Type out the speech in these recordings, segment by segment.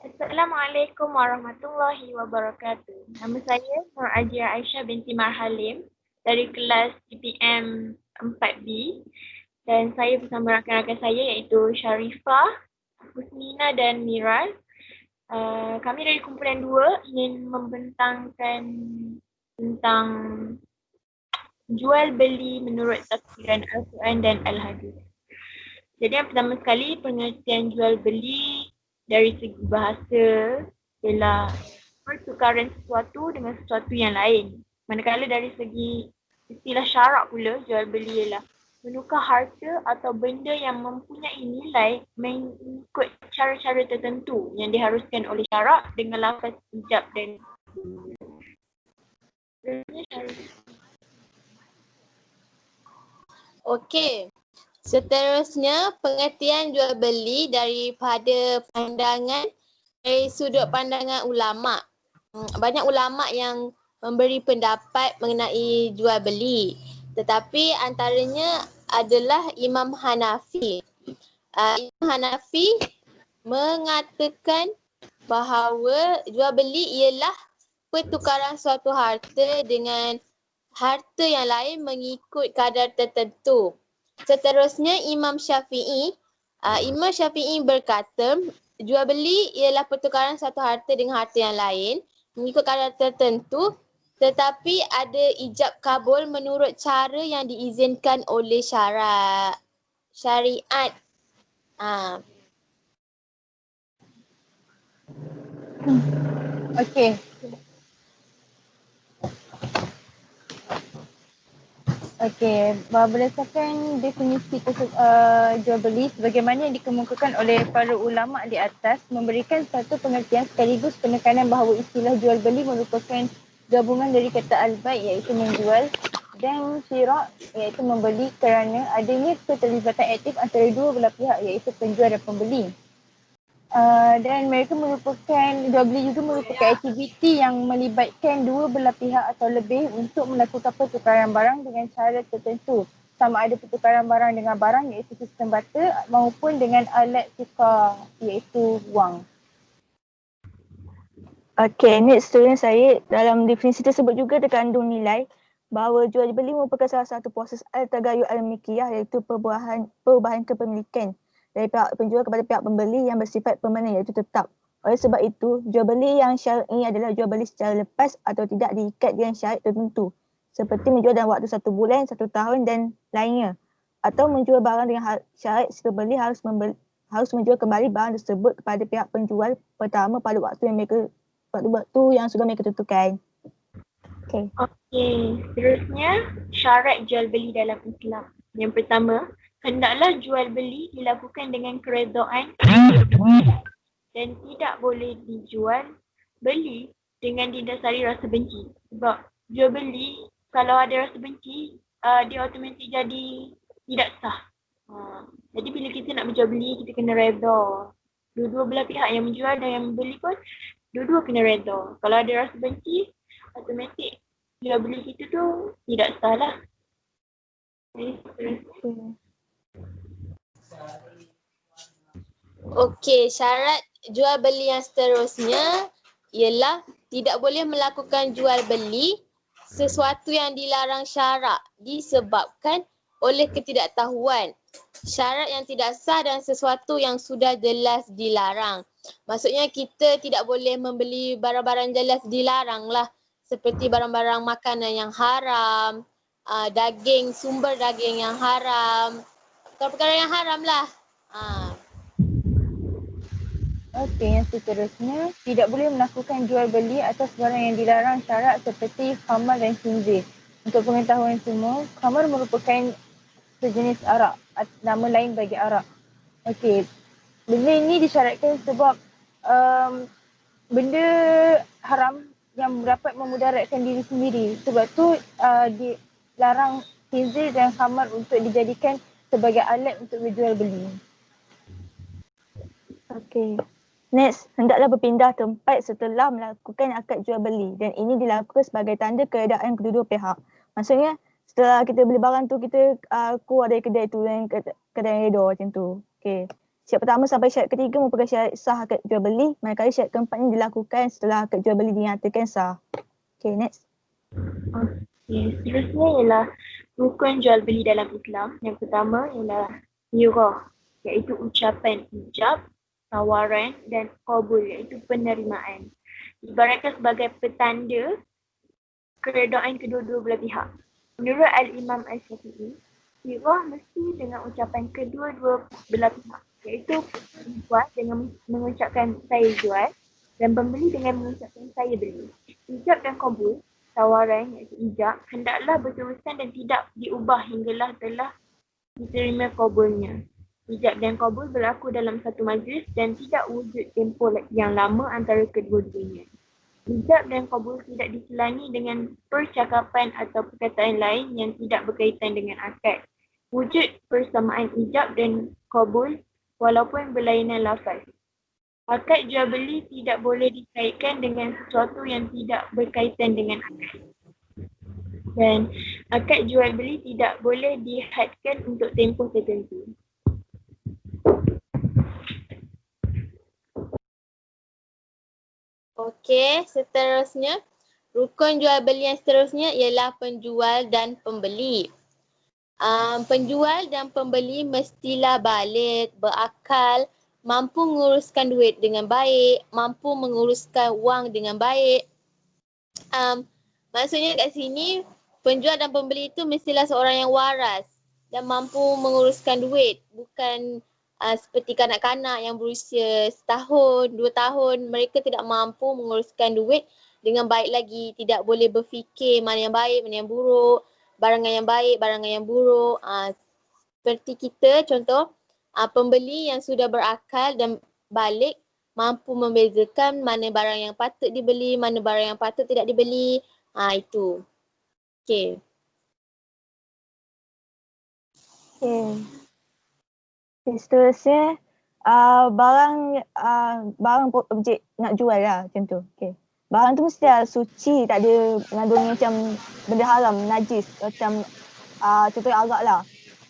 Assalamualaikum warahmatullahi wabarakatuh. Nama saya Nur Ajia Aisyah binti Marhalim dari kelas CPM 4B dan saya bersama rakan-rakan saya iaitu Sharifah, Husnina dan Miral. Kami dari kumpulan 2 ingin membentangkan tentang jual beli menurut tafsiran Al-Quran dan Al-Hadis. Jadi yang pertama sekali pengertian jual beli dari segi bahasa ialah pertukaran sesuatu dengan sesuatu yang lain. Manakala dari segi istilah syarak pula jual beli ialah menukar harta atau benda yang mempunyai nilai mengikut cara-cara tertentu yang diharuskan oleh syarak dengan lafaz ijab dan Okey. Seterusnya, pengertian jual beli daripada pandangan dari sudut pandangan ulama. Banyak ulama yang memberi pendapat mengenai jual beli. Tetapi antaranya adalah Imam Hanafi. Imam Hanafi mengatakan bahawa jual beli ialah pertukaran suatu harta dengan harta yang lain mengikut kadar tertentu. Seterusnya Imam Syafi'i berkata jual beli ialah pertukaran satu harta dengan harta yang lain mengikut kadar tertentu tetapi ada ijab kabul menurut cara yang diizinkan oleh syariat. Okey. Okey, berdasarkan definisi jual beli sebagaimana yang dikemukakan oleh para ulama di atas memberikan satu pengertian sekaligus penekanan bahawa istilah jual beli merupakan gabungan dari kata al-bai' iaitu menjual dan syira' iaitu membeli kerana adanya keterlibatan aktif antara dua belah pihak iaitu penjual dan pembeli. Dan mereka jual beli juga merupakan aktiviti yang melibatkan dua belah pihak atau lebih untuk melakukan pertukaran barang dengan cara tertentu. Sama ada pertukaran barang dengan barang iaitu sistem barter maupun dengan alat tukar iaitu wang. Okey, next student saya dalam definisi tersebut juga terkandung nilai bahawa jual beli merupakan salah satu proses al-tagayyur al-milkiyah iaitu perubahan kepemilikan dari pihak penjual kepada pihak pembeli yang bersifat permanen iaitu tetap. Oleh sebab itu, jual beli yang syar'i adalah jual beli secara lepas atau tidak diikat dengan syarat tertentu seperti menjual dalam waktu 1 bulan, 1 tahun dan lainnya atau menjual barang dengan syarat si pembeli harus menjual kembali barang tersebut kepada pihak penjual pertama pada waktu yang sudah mereka tentukan. Okey. Seterusnya syarat jual beli dalam Islam. Yang pertama, hendaklah jual beli dilakukan dengan keredaan dan tidak boleh dijual beli dengan didasari rasa benci. Sebab jual beli kalau ada rasa benci, dia automatik jadi tidak sah. Jadi bila kita nak berjual beli, kita kena redha. Dua-dua belah pihak yang menjual dan yang membeli pun dua-dua kena redha. Kalau ada rasa benci, automatik jual beli kita tu tidak sah lah. Okey, syarat jual beli yang seterusnya ialah tidak boleh melakukan jual beli sesuatu yang dilarang syarak disebabkan oleh ketidaktahuan. Syarat yang tidak sah dan sesuatu yang sudah jelas dilarang. Maksudnya kita tidak boleh membeli barang-barang jelas dilarang lah. Seperti barang-barang makanan yang haram, sumber daging yang haram, perkara yang haram lah. Okey, yang seterusnya tidak boleh melakukan jual beli atas barang yang dilarang syarak seperti khamar dan khinzir. Untuk pengetahuan semua, khamar merupakan sejenis arak, nama lain bagi arak. Okey, benda ini disyaratkan sebab benda haram yang dapat memudaratkan diri sendiri. Sebab tu dilarang khinzir dan khamar untuk dijadikan sebagai alat untuk berjual beli. Okey. Next, hendaklah berpindah tempat setelah melakukan akad jual beli dan ini dilakukan sebagai tanda keredaan kedua-dua pihak. Maksudnya setelah kita beli barang tu kita keluar dari kedai tu dan kedai redha macam tu. Okey. Syarat pertama sampai syarat ketiga merupakan syarat sah akad jual beli, manakala syarat keempatnya dilakukan setelah akad jual beli dinyatakan sah. Okay, next. Okey, seterusnya ialah rukun jual beli dalam Islam. Yang pertama ialah mirah, iaitu ucapan ijab, tawaran dan qabul, iaitu penerimaan. Ibaratkan sebagai petanda keredaan kedua-dua belah pihak. Menurut Al-Imam Al-Syafi'i, mirah mesti dengan ucapan kedua-dua belah pihak, iaitu penjual dengan mengucapkan saya jual dan pembeli dengan mengucapkan saya beli. Ijab dan qabul, tawaran iaitu ijab, hendaklah berterusan dan tidak diubah hinggalah telah diterima qabulnya. Ijab dan qabul berlaku dalam satu majlis dan tidak wujud tempoh yang lama antara kedua-duanya. Ijab dan qabul tidak diselangi dengan percakapan atau perkataan lain yang tidak berkaitan dengan akad. Wujud persamaan ijab dan qabul walaupun berlainan lafaz. Akad jual beli tidak boleh dikaitkan dengan sesuatu yang tidak berkaitan dengan akad. Dan akad jual beli tidak boleh dihadkan untuk tempoh tertentu. Okey, seterusnya rukun jual beli yang seterusnya ialah penjual dan pembeli. Penjual dan pembeli mestilah balik, berakal, mampu menguruskan duit dengan baik, mampu menguruskan wang dengan baik. Maksudnya kat sini penjual dan pembeli itu mestilah seorang yang waras dan mampu menguruskan duit, bukan seperti kanak-kanak yang berusia setahun, 2 tahun, mereka tidak mampu menguruskan duit dengan baik lagi, tidak boleh berfikir mana yang baik, mana yang buruk, barangan yang baik, barangan yang buruk. Seperti kita contoh, pembeli yang sudah berakal dan balik mampu membezakan mana barang yang patut dibeli, mana barang yang patut tidak dibeli. Itu. Okey. Okay. Seterusnya, barang objek nak jual lah macam tu. Okay. Barang tu mesti suci, tak ada mengandungi macam benda haram, najis, macam contohnya arak lah.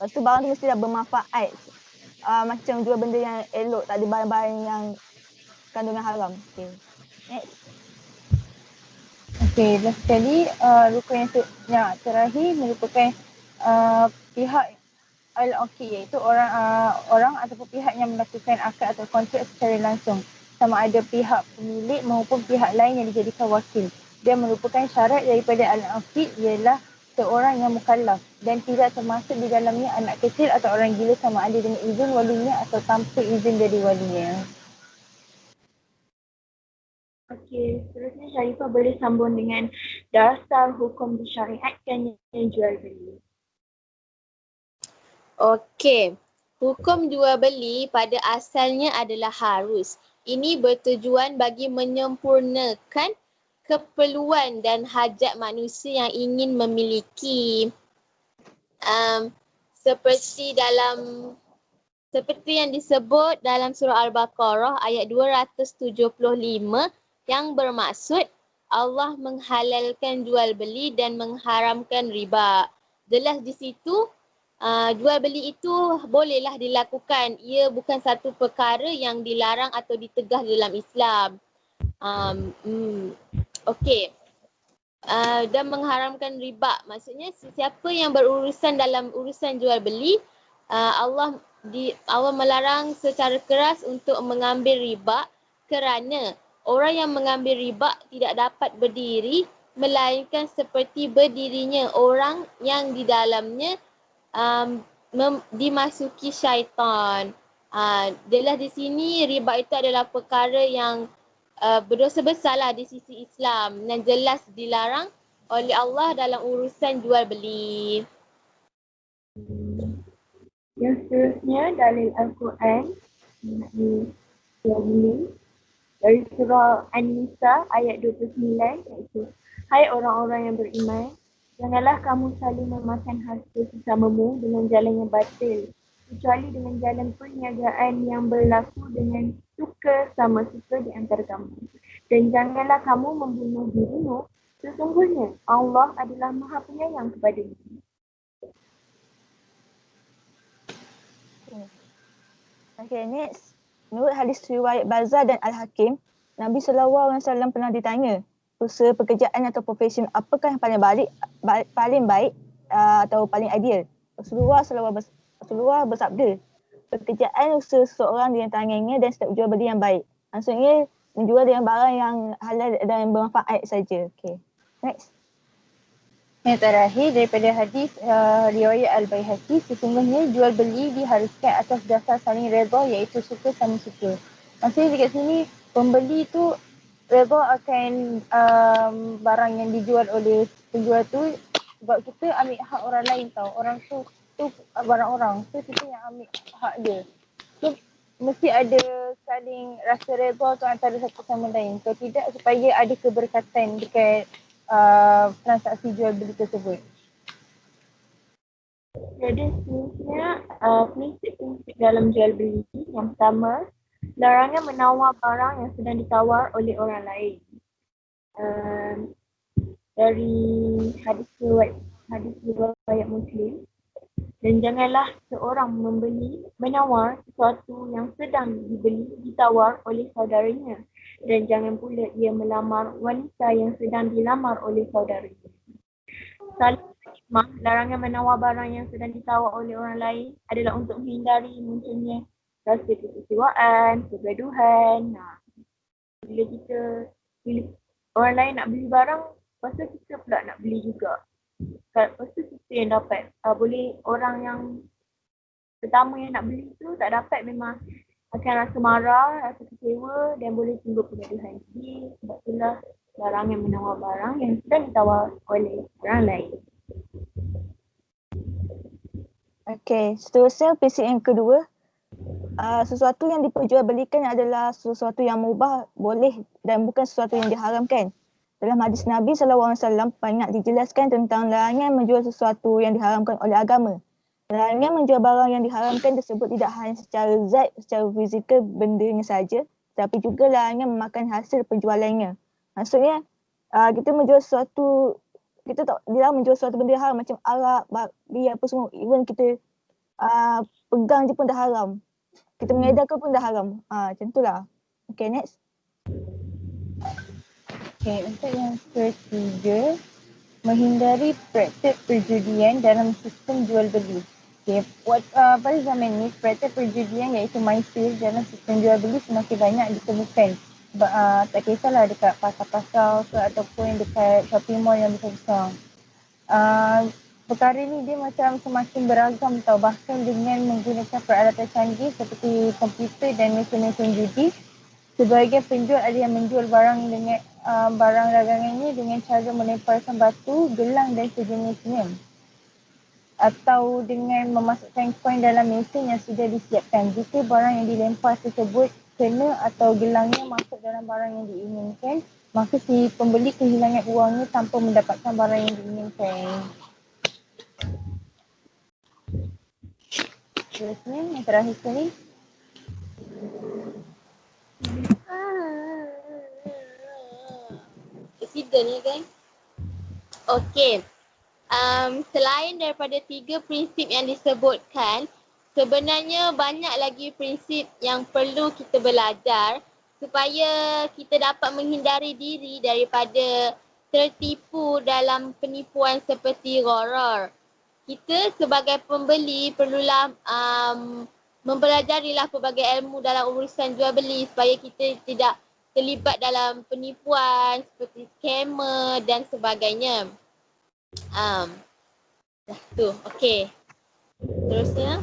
Lepas tu barang tu mesti bermanfaat, macam jual benda yang elok, tak ada barang-barang yang kandungan haram. Okay. Next. Okey, last sekali rukun yang terakhir merupakan pihak al-okey, iaitu orang ataupun pihak yang melakukan akad atau kontrak secara langsung, sama ada pihak pemilik maupun pihak lain yang dijadikan wakil. Dia merupakan syarat daripada al-okey ialah seorang yang mukallaf dan tidak termasuk di dalamnya anak kecil atau orang gila sama ada dengan izin walinya atau tanpa izin dari walinya. Okey, seterusnya Sharifah boleh sambung dengan dasar hukum disyariatkannya jual beli. Okey. Hukum jual beli pada asalnya adalah harus. Ini bertujuan bagi menyempurnakan keperluan dan hajat manusia yang ingin memiliki. Seperti yang disebut dalam surah Al-Baqarah ayat 275 yang bermaksud Allah menghalalkan jual beli dan mengharamkan riba. Jelas di situ jual beli itu bolehlah dilakukan. Ia bukan satu perkara yang dilarang atau ditegah dalam Islam. Okey. Dan mengharamkan riba. Maksudnya siapa yang berurusan dalam urusan jual beli, Allah melarang secara keras untuk mengambil riba kerana orang yang mengambil riba tidak dapat berdiri melainkan seperti berdirinya orang yang di dalamnya dimasuki syaitan. Jelas di sini riba itu adalah perkara yang berdosa besarlah di sisi Islam dan jelas dilarang oleh Allah dalam urusan jual beli. Yang seterusnya dalil Al-Quran mengenai jual beli dari surah An-Nisa ayat 29, iaitu hai orang-orang yang beriman, janganlah kamu saling memakan harta sesamamu dengan jalan yang batil, kecuali dengan jalan perniagaan yang berlaku dengan suka sama suka di antara kamu. Dan janganlah kamu membunuh dirimu, sesungguhnya Allah adalah Maha Penyayang kepadamu. Okay, next. Menurut hadis riwayat Bazar dan Al-Hakim, Nabi SAW pernah ditanya, usaha pekerjaan atau profesion apakah yang paling baik atau paling ideal? Rasulullah bersabda, pekerjaan usaha seseorang dengan tangannya dan setiap jual beli yang baik. Maksudnya menjual dengan barang yang halal dan bermanfaat saja. Okay, next. Yang terakhir daripada hadis riwayat Al-Baihaqi, sesungguhnya jual beli diharuskan atas dasar saling redha iaitu suka sama suka. Maksudnya dekat sini pembeli tu redha akan barang yang dijual oleh penjual tu, sebab kita ambil hak orang lain tau. Orang tu barang orang. So kita yang ambil hak dia. So mesti ada saling rasa redha tu antara satu sama lain. Kalau tidak, supaya ada keberkatan dekat transaksi jual beli tersebut. Jadi seterusnya prinsip-prinsip dalam jual beli. Yang pertama, larangan menawar barang yang sedang ditawar oleh orang lain. Dari hadis riwayat Muslim, dan janganlah seorang menawar sesuatu yang sedang ditawar oleh saudaranya, dan jangan pula ia melamar wanita yang sedang dilamar oleh saudaranya. Salah hikmah larangan menawar barang yang sedang ditawar oleh orang lain adalah untuk menghindari munculnya rasa kekecewaan, kegaduhan. Bila orang lain nak beli barang, lepas tu kita pula nak beli juga. Lepas tu kita yang dapat. Boleh orang yang pertama yang nak beli tu tak dapat, memang akan rasa marah, rasa kecewa dan boleh timbul kegaduhan. Jadi sebab itulah larangan menawar barang yang sedang ditawar oleh orang lain. Okay, seterusnya prinsip yang kedua. Sesuatu yang diperjualbelikan adalah sesuatu yang mubah, boleh dan bukan sesuatu yang diharamkan. Dalam hadis Nabi SAW banyak dijelaskan tentang larangan menjual sesuatu yang diharamkan oleh agama. Larangan menjual barang yang diharamkan tersebut tidak hanya secara zat, secara fizikal bendanya saja, tapi juga larangan memakan hasil penjualannya. Maksudnya, kita menjual sesuatu, kita tak dilarang menjual sesuatu benda haram macam arak, babi, apa semua. Even kita pegang je pun dah haram. Kita mengedarkan pun dah haram. Macam itulah. Okay, next. Okay, untuk yang ketiga, menghindari praktik perjudian dalam sistem jual beli. Okay, pada zaman ni praktik perjudian iaitu maisir dalam sistem jual beli semakin banyak ditemukan. Tak kisahlah dekat pasar-pasar ke ataupun dekat shopping mall yang besar-besar. Perkara ni dia macam semakin beragam tau, bahkan dengan menggunakan peralatan canggih seperti komputer dan mesin-mesin judi. Sebahagian penjual ada yang menjual barang dengan barang dagangannya dengan cara melemparkan batu, gelang dan sejenisnya, atau dengan memasukkan koin dalam mesin yang sudah disiapkan. Jika barang yang dilempar tersebut kena atau gelangnya masuk dalam barang yang diinginkan, maka si pembeli kehilangan uangnya tanpa mendapatkan barang yang diinginkan. Seterusnya, yang terakhir sekali. Presiden ya kan? Okey. Selain daripada 3 prinsip yang disebutkan, sebenarnya banyak lagi prinsip yang perlu kita belajar supaya kita dapat menghindari diri daripada tertipu dalam penipuan seperti gharar. Kita sebagai pembeli perlulah mempelajarilah pelbagai ilmu dalam urusan jual beli supaya kita tidak terlibat dalam penipuan seperti scammer dan sebagainya. Dah tu, okey. Terusnya.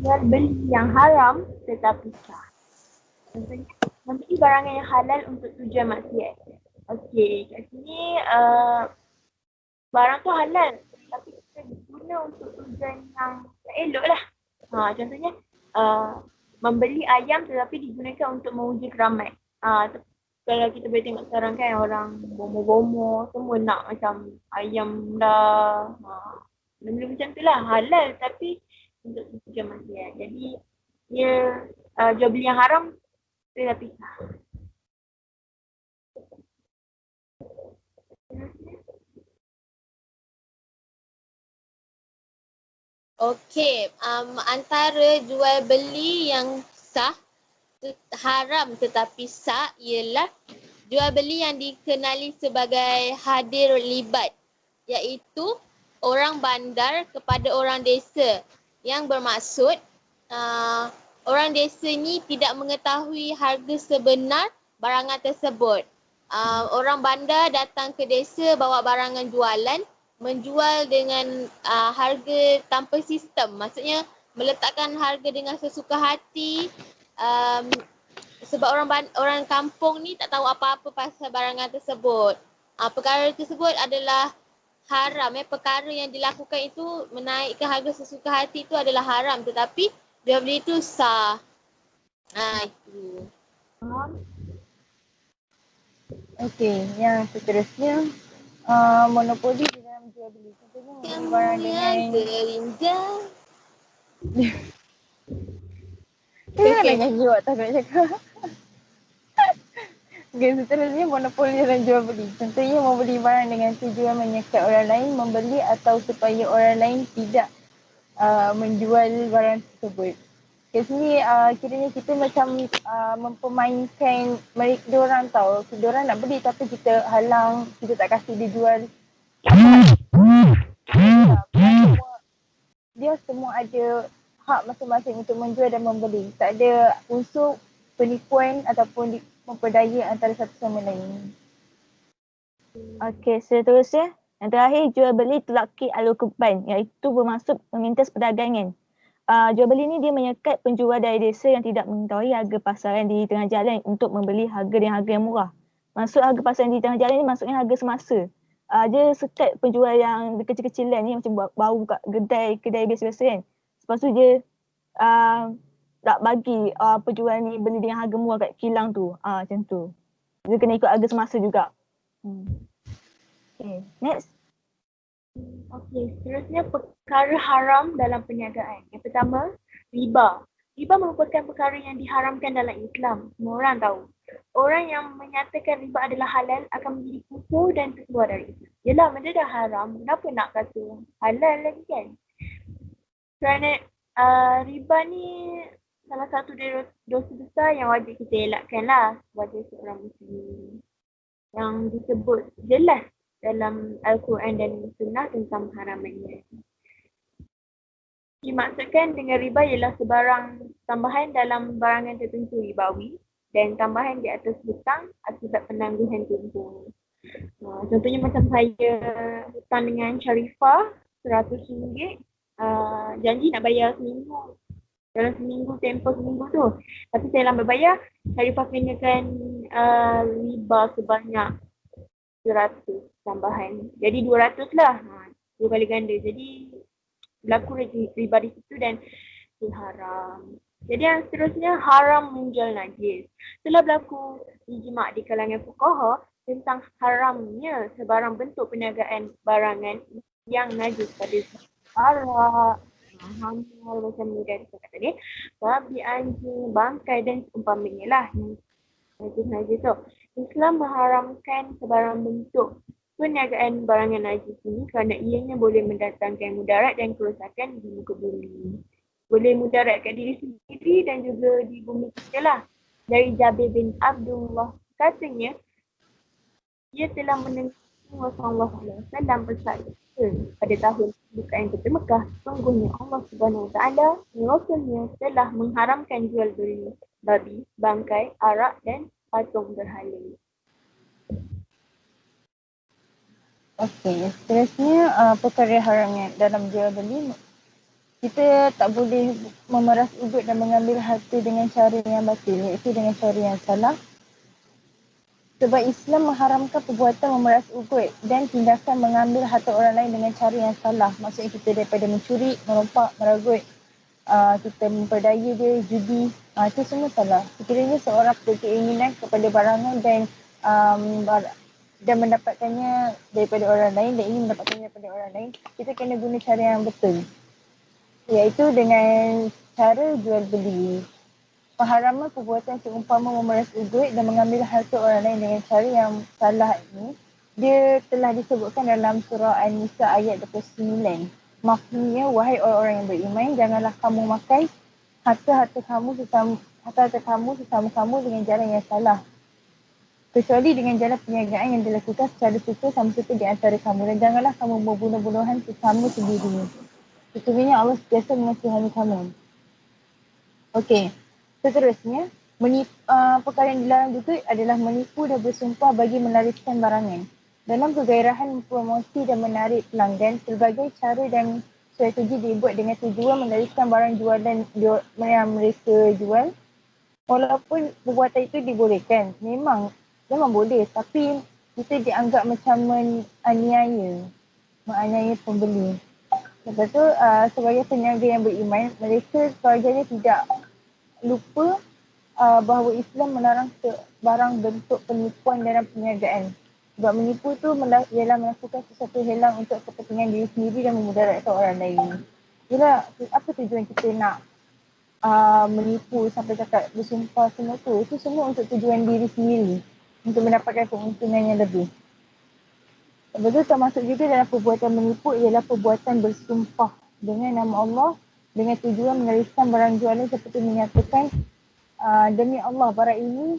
Jual beli yang haram tetapi sah. Contohnya, membeli barang yang halal untuk tujuan maksiat. Okey, kat sini barang tu halal tapi kita guna untuk tujuan yang tak elok lah. Contohnya, membeli ayam tetapi digunakan untuk menguji keramat. Kalau kita boleh tengok sekarang kan, orang bomo-bomo semua nak macam ayam dah. Benda macam tu lah, halal tapi untuk tujuan maksiat. Jadi dia jual beli yang haram tetapi sah. Okey, antara jual beli yang sah, haram tetapi sah ialah jual beli yang dikenali sebagai hadir libat, iaitu orang bandar kepada orang desa, yang bermaksud orang desa ni tidak mengetahui harga sebenar barangan tersebut. Orang bandar datang ke desa bawa barangan jualan, menjual dengan harga tanpa sistem. Maksudnya meletakkan harga dengan sesuka hati, sebab orang kampung ni tak tahu apa-apa pasal barangan tersebut. Perkara tersebut adalah haram. Perkara yang dilakukan itu menaikkan harga sesuka hati itu adalah haram, tetapi jual beli itu sah. Itu. Okey, yang seterusnya monopoli di dalam jual beli. Contohnya membeli barang dengan terindah. Dia nak nyanyi awak tak nak cakap. Okay, seterusnya monopoli dalam jual beli. Contohnya membeli barang dengan tujuan menyekat orang lain membeli atau supaya orang lain tidak menjual barang tersebut. Kat sini kiranya kita macam mempermainkan mereka diorang tahu. Diorang nak beli tapi kita halang, kita tak kasih dia jual. Dia semua ada hak masing-masing untuk menjual dan membeli. Tak ada unsur penipuan ataupun memperdaya antara satu sama lain. Okey, seterusnya yang terakhir jual beli telaki al-rukban, iaitu bermaksud memintas perdagangan. Jual beli ni dia menyekat penjual dari desa yang tidak mengetahui harga pasaran di tengah jalan untuk membeli harga dengan harga yang murah. Maksud harga pasaran di tengah jalan ni maksudnya harga semasa. Dia sekat penjual yang kecil-kecilan ni macam bau kat kedai biasa-biasa kan. Lepas tu dia tak bagi penjual ni beli dengan harga murah kat kilang tu. Macam tu. Dia kena ikut harga semasa juga. Okay, next. Okey, seterusnya perkara haram dalam perniagaan. Yang pertama, riba. Riba merupakan perkara yang diharamkan dalam Islam. Semua orang tahu. Orang yang menyatakan riba adalah halal akan menjadi kufur dan terkeluar dari Islam. Yelah, benda dah haram, kenapa nak kata halal lagi kan? Kerana riba ni salah satu dari dosa besar yang wajib kita elakkan lah sebagai seorang Muslim. Yang disebut jelas dalam Al-Quran dan Sunnah tentang haramannya. Dimaksudkan dengan riba ialah sebarang tambahan dalam barangan tertentu ribawi dan tambahan di atas hutang akibat penangguhan tempoh. Contohnya macam saya hutang dengan Sharifah RM100, janji nak bayar seminggu. Dalam seminggu, tempoh seminggu tu. Tapi saya lambat bayar, Sharifah kenakan riba sebanyak 100 tambahan. Jadi 200 lah. 2 kali ganda. Jadi berlaku riba di situ dan itu haram. Jadi yang seterusnya haram menjual najis. Telah berlaku ijma' di kalangan fuqaha tentang haramnya sebarang bentuk perniagaan barangan yang najis pada arak, hamil macam ni dan sebagainya. Babi, anjing, bangkai dan seumpamanya lah. Najis tu. Islam mengharamkan sebarang bentuk perniagaan barangan najis ini kerana ianya boleh mendatangkan mudarat dan kerosakan di muka bumi. Boleh mudarat kat diri sendiri dan juga di bumi kita lah. Dari Jabir bin Abdullah katanya, ia telah mendengar Rasulullah SAW bersabda pada tahun pembukaan kota Mekah, sungguhnya Allah Subhanahu Wa Taala Rasulnya telah mengharamkan jual beli babi, bangkai, arak dan patung berhala. Okey, seterusnya perkara haramnya dalam jual beli. Kita tak boleh memeras ugut dan mengambil harta dengan cara yang batil, iaitu dengan cara yang salah. Sebab Islam mengharamkan perbuatan memeras ugut dan tindakan mengambil harta orang lain dengan cara yang salah. Maksudnya kita daripada mencuri, merompak, meragut, kita memperdaya dia, judi, itu semua salah. Sekiranya seorang berkeinginan kepada barangan dan mendapatkannya daripada orang lain dan ingin mendapatkannya daripada orang lain, kita kena guna cara yang betul. Iaitu dengan cara jual beli. Pengharaman perbuatan seumpama memeras ugut dan mengambil harta orang lain dengan cara yang salah ini, dia telah disebutkan dalam surah An-Nisa ayat 29. Maksudnya, wahai orang-orang yang beriman, janganlah kamu makan harta-harta kamu sesama-sama dengan jalan yang salah. Kecuali dengan jalan perniagaan yang dilakukan secara suka sama suka di antara kamu. Dan janganlah kamu membunuh-bunuhan sesama sendiri. Sesungguhnya Allah sentiasa mengasihani kamu. Okey, seterusnya, perkara yang dilarang juga adalah menipu dan bersumpah bagi melariskan barangan. Dalam kegairahan mempromosi dan menarik pelanggan, pelbagai cara dan strategi dibuat dengan tujuan melariskan barang jualan yang mereka jual. Walaupun perbuatan itu dibolehkan, memang boleh, tapi kita dianggap macam menganiaya pembeli. Lepas tu, sebagai peniaga yang beriman, mereka sebahagiannya tidak lupa bahawa Islam melarang sebarang bentuk penipuan dalam perniagaan. Sebab menipu tu ialah melakukan sesuatu helang untuk kepentingan diri sendiri dan memudaratkan orang lain. Itulah apa tujuan kita nak menipu sampai cakap bersumpah semua tu. Itu semua untuk tujuan diri sendiri. Untuk mendapatkan keuntungan yang lebih. Lepas tu termasuk juga dalam perbuatan menipu ialah perbuatan bersumpah dengan nama Allah dengan tujuan menariskan barang jualan seperti menyatakan demi Allah barang ini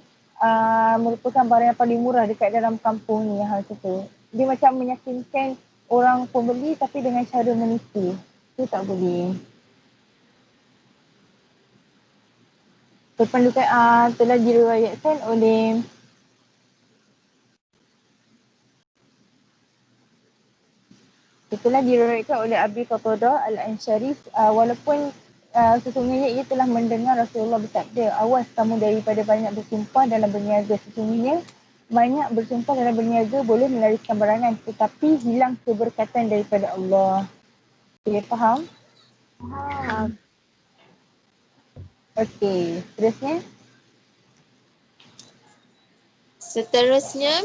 merupakan barang yang paling murah dekat dalam kampung ni. Hal tu. Dia macam meyakinkan orang pembeli tapi dengan cara menipu. Itu tak boleh. Kependudukan telah diriwayatkan oleh Abi Qatadah Al-Ansyari walaupun sesungguhnya ia telah mendengar Rasulullah bersabda, awas kamu daripada banyak bersumpah dalam berniaga. Sesungguhnya banyak bersumpah dalam berniaga boleh melariskan barangan tetapi hilang keberkatan daripada Allah. Okay, faham? Okey, Seterusnya,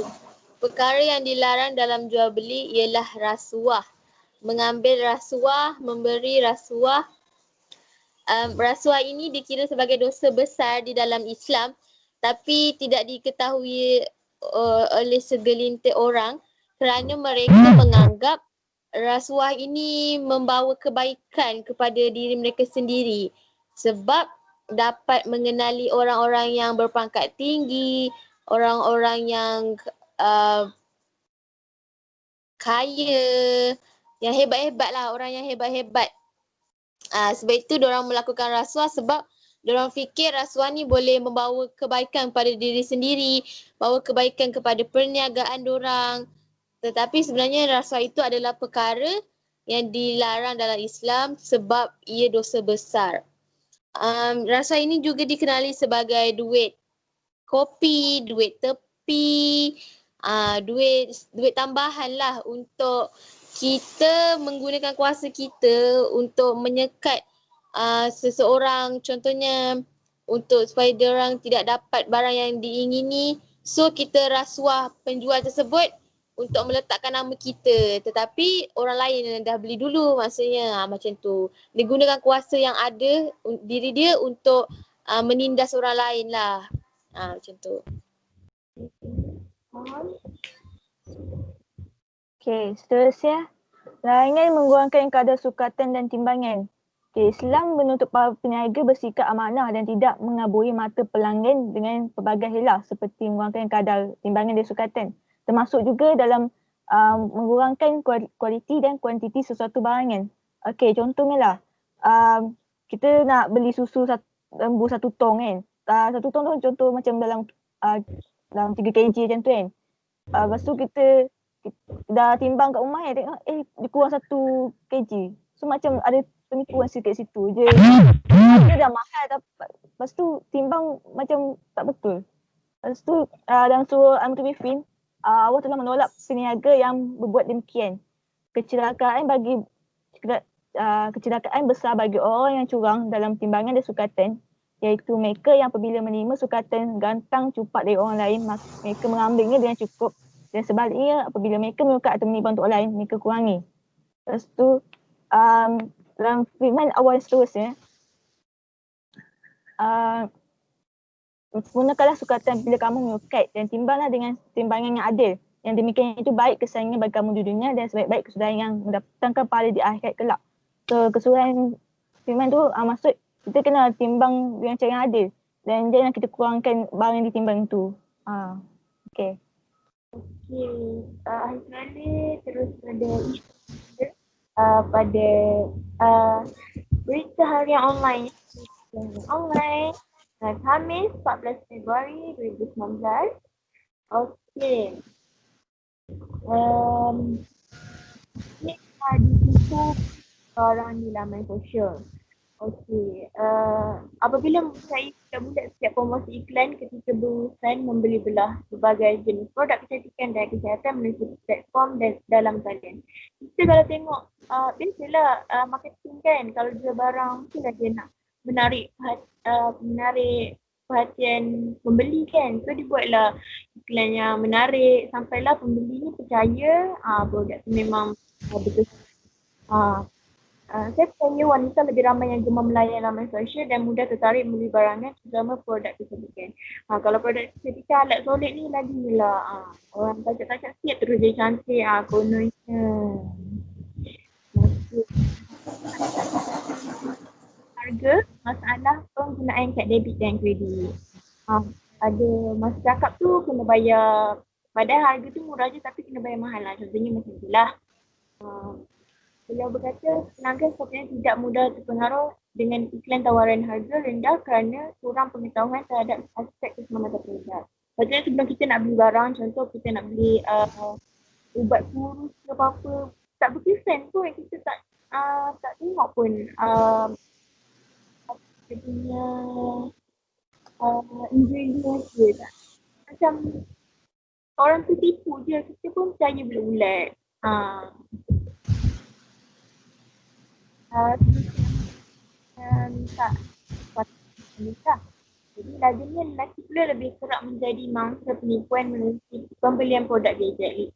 perkara yang dilarang dalam jual beli ialah rasuah. Mengambil rasuah, memberi rasuah. Rasuah ini dikira sebagai dosa besar di dalam Islam tapi tidak diketahui oleh segelintir orang kerana mereka menganggap rasuah ini membawa kebaikan kepada diri mereka sendiri sebab dapat mengenali orang-orang yang berpangkat tinggi, orang-orang yang kaya, yang hebat-hebat lah, orang yang hebat-hebat. Sebab itu diorang melakukan rasuah sebab diorang fikir rasuah ni boleh membawa kebaikan pada diri sendiri, bawa kebaikan kepada perniagaan diorang. Tetapi sebenarnya rasuah itu adalah perkara yang dilarang dalam Islam sebab ia dosa besar. Rasuah ini juga dikenali sebagai duit kopi, duit tepi, duit tambahan lah untuk kita menggunakan kuasa kita untuk menyekat seseorang, contohnya untuk supaya dia orang tidak dapat barang yang diingini. So kita rasuah penjual tersebut untuk meletakkan nama kita, tetapi orang lain yang dah beli dulu, maksudnya macam tu. Dia gunakan kuasa yang ada diri dia untuk menindas orang lain lah. Macam tu. Okey, seterusnya. Larangan mengurangkan kadar sukatan dan timbangan. Okay, Islam menuntut para peniaga bersikap amanah dan tidak mengaburi mata pelanggan dengan pelbagai helah seperti mengurangkan kadar timbangan dan sukatan. Termasuk juga dalam mengurangkan kualiti dan kuantiti sesuatu barangan. Okey, contohnya lah, kita nak beli susu lembu satu tong kan. Satu tong tu contoh macam dalam 3 kg macam tu kan. Lepas tu kita dah timbang kat rumah tengok dia kurang 1 kg. So macam ada penipuan sikit situ je. Dia dah mahal lepas tu timbang macam tak betul. Lepas tu dalam surah Al-Mutaffifin Allah telah menolak peniaga yang berbuat demikian. Kecelakaan besar bagi orang yang curang dalam timbangan dan sukatan, iaitu mereka yang apabila menerima sukatan gantang cupak dari orang lain, mereka mengambilnya dengan cukup. Dan sebaliknya, apabila mereka menukat atau menipu untuk orang lain, mereka kurangi. Lepas tu, dalam firman awal seterusnya, gunakanlah sukatan bila kamu menukat dan timbanglah dengan timbangan yang adil. Yang demikian itu baik kesayangan bagi kamu di dunia dan sebaik-baik kesudahan yang mendatangkan pahala di akhirat kelak. So keseluruhan firman tu maksud kita kena timbang dengan cara yang adil dan jangan kita kurangkan barang yang ditimbang tu. Okay. Okey, hari Selasa terus pada isu pada berita harian online. Khamis 14 Februari 2019. Okey. Ini ditipu orang di laman sosial. Okey, apabila saya bulat setiap promosi iklan ketika berurusan membeli belah berbagai jenis produk kecantikan dan kesihatan melalui platform dan dalam talian. Kita kalau tengok, biasalah marketing kan, kalau jual barang mestilah dia nak menarik perhatian pembeli kan. So dibuatlah iklan yang menarik sampailah pembeli ni percaya produk tu memang betul. Saya percaya wanita lebih ramai yang gemar melayan laman sosial dan mudah tertarik membeli barangan terutama produk kecantikan. Kalau produk kecantikan alat solid ni lagilah orang tajak-tajak sikit terus jadi cantik kononnya. Harga, masalah penggunaan kad debit dan kredit. Ada masyarakat tu kena bayar, padahal harga tu murah je tapi kena bayar mahal lah. Contohnya macam tu lah. Beliau berkata pelanggan sepatutnya tidak mudah terpengaruh dengan iklan tawaran harga rendah kerana kurang pengetahuan terhadap aspek keselamatan produk. Maksudnya sebelum kita nak beli barang, contoh kita nak beli ubat kurus ke apa-apa, tak berkesan pun kita tak tengok pun dia punya ingredient ke tak. Macam orang tu tipu je, kita pun percaya bulat-bulat. Tak nikah. Jadi laginya lelaki pula lebih kerap menjadi mangsa penipuan melalui pembelian produk gadget.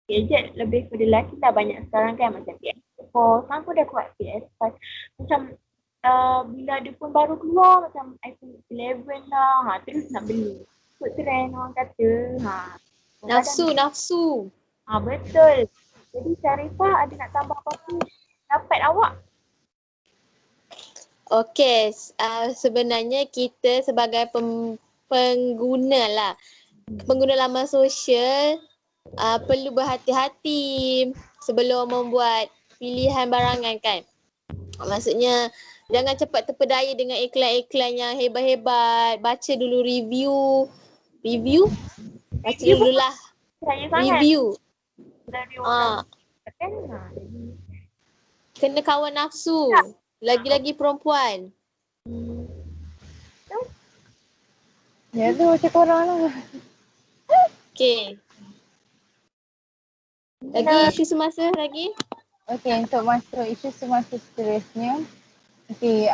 Gadget lebih pada lelaki lah banyak sekarang kan, macam PS4, sekarang pun dah kuat PS5. Macam bila ada pun baru keluar macam iPhone 11 lah, terus nak beli. Ikut trend orang kata. Nafsu. Betul. Jadi Sharifah ada nak tambah apa-apa dapat awak? Okey, sebenarnya kita sebagai pengguna lah, pengguna laman sosial perlu berhati-hati sebelum membuat pilihan barangan kan. Maksudnya jangan cepat terpedaya dengan iklan-iklan yang hebat-hebat. Baca dulu review. Baca dululah review. Dari orang kan. Kena kawan nafsu. Lagi-lagi perempuan. Ya tu macam korang lah. Okay. Lagi isu semasa lagi? Okey, untuk masuk isu semasa seterusnya. Okey,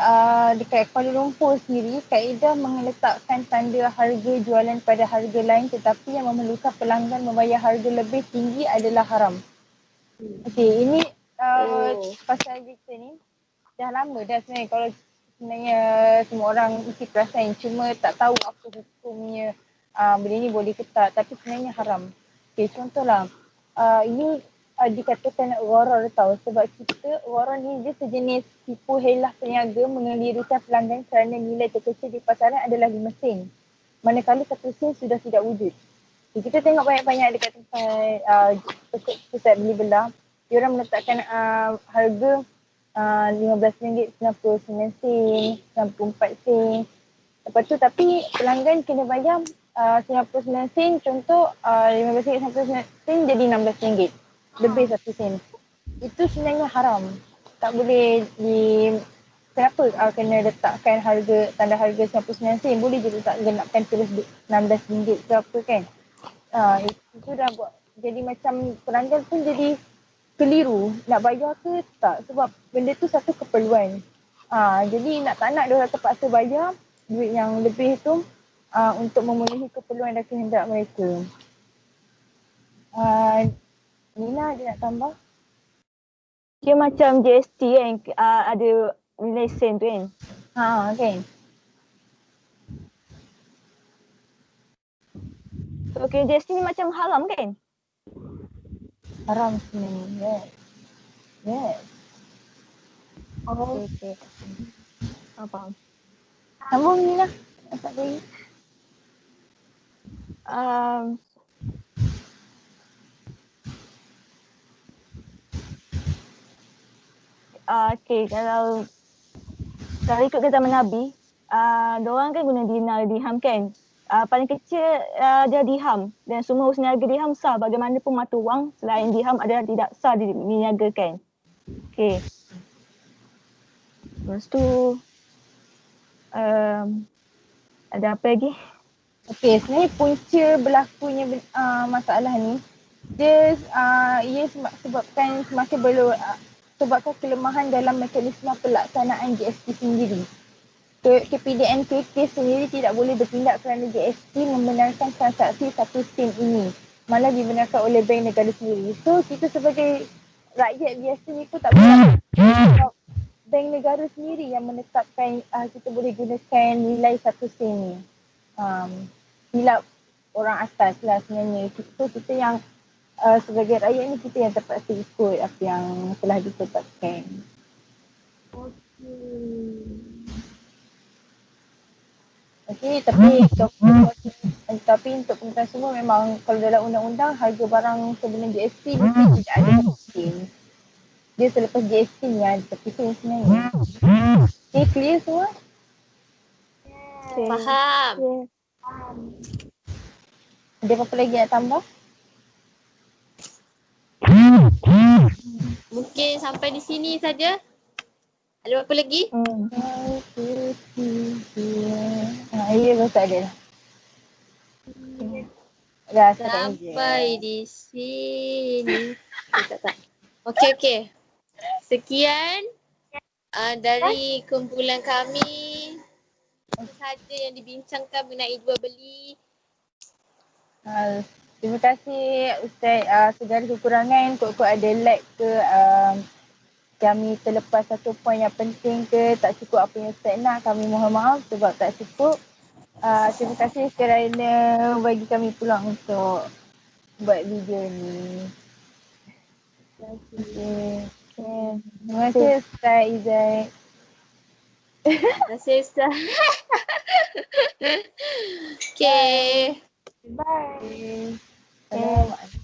dekat Kuala Lumpur sendiri, kaedah meletakkan tanda harga jualan pada harga lain tetapi yang memerlukan pelanggan membayar harga lebih tinggi adalah haram. Okey, ini pasal kita ni dah lama dah sebenarnya. Kalau sebenarnya semua orang mesti perasan, cuma tak tahu apa hukumnya benda ni boleh ke tak, tapi sebenarnya haram. Okey, contohlah ini dikatakan gharar tau, sebab gharar ni dia sejenis tipu helah peniaga mengelirukan pelanggan kerana nilai terkecil di pasaran adalah 5 sen. Manakala 1 sen sudah tidak wujud. Kita tengok banyak-banyak dekat tempat pusat beli belah, dia orang meletakkan harga RM15, 99 sen, 94 sen. Lepas tu tapi pelanggan kena bayar 99 sen, contoh RM15, 99 sen jadi RM16. Lebih 1 sen. Itu sebenarnya haram. Tak boleh kenapa kena letakkan tanda harga 99 sen? Boleh je tak genapkan terus RM16 ke apa kan? Itu dah buat jadi macam pelanggan pun jadi keliru nak bayar ke tak, sebab benda tu satu keperluan. Jadi tak nak dia terpaksa bayar duit yang lebih tu untuk memenuhi keperluan dan kehendak mereka. Nina ada nak tambah? Dia macam GST kan, ada nilai sen tu kan. Kan. Okay, GST ni macam haram kan? Haram sebenarnya. Yes. Oh, Okay. Faham. Sambung ni lah. Tak boleh. Um, okay, kalau ikut zaman Nabi, diorang kan guna dinar dirham kan. Paling kecil dia dirham dan semua usaha niaga dirham sah. Bagaimanapun mata wang selain dirham adalah tidak sah diniagakan. Okay. Lepas tu ada apa lagi? Okay, sebenarnya punca berlakunya masalah ni ia sebabkan sebabkan kelemahan dalam mekanisme pelaksanaan GST sendiri. KPDNKK sendiri tidak boleh bertindak kerana GST membenarkan transaksi satu sen ini, malah dibenarkan oleh bank negara sendiri. So kita sebagai rakyat biasa ni pun tak boleh, sebab bank negara sendiri yang menetapkan kita boleh gunakan nilai satu sen ni. Silap orang atas lah sebenarnya. So kita yang sebagai rakyat ni kita yang terpaksa ikut apa yang telah ditetapkan. Okey, tapi untuk pengetahuan semua memang kalau dalam undang-undang harga barang sebelum GST mesti tidak ada terpikir. Dia selepas GST ni ada terpikir sebenarnya. Okay, clear semua? Okay. Faham. Okay. Ada apa-apa lagi nak tambah? Mungkin sampai di sini saja. Ada apa lagi? Ya, tak ada lah. Dah, setakat je. Sampai di sini. Tak. Okey. Sekian dari kumpulan kami. Apa sahaja yang dibincangkan mengenai jual beli. Terima kasih Ustaz. Segala kekurangan kok ada lag ke kami terlepas satu poin yang penting ke tak cukup apa yang Ustaz nak, kami mohon maaf sebab tak cukup. Terima kasih kerana bagi kami peluang untuk buat video ni. Okay. Terima kasih Ustaz Izzat. Terima kasih Ustaz. Okay. bye. Okay. Assalamualaikum.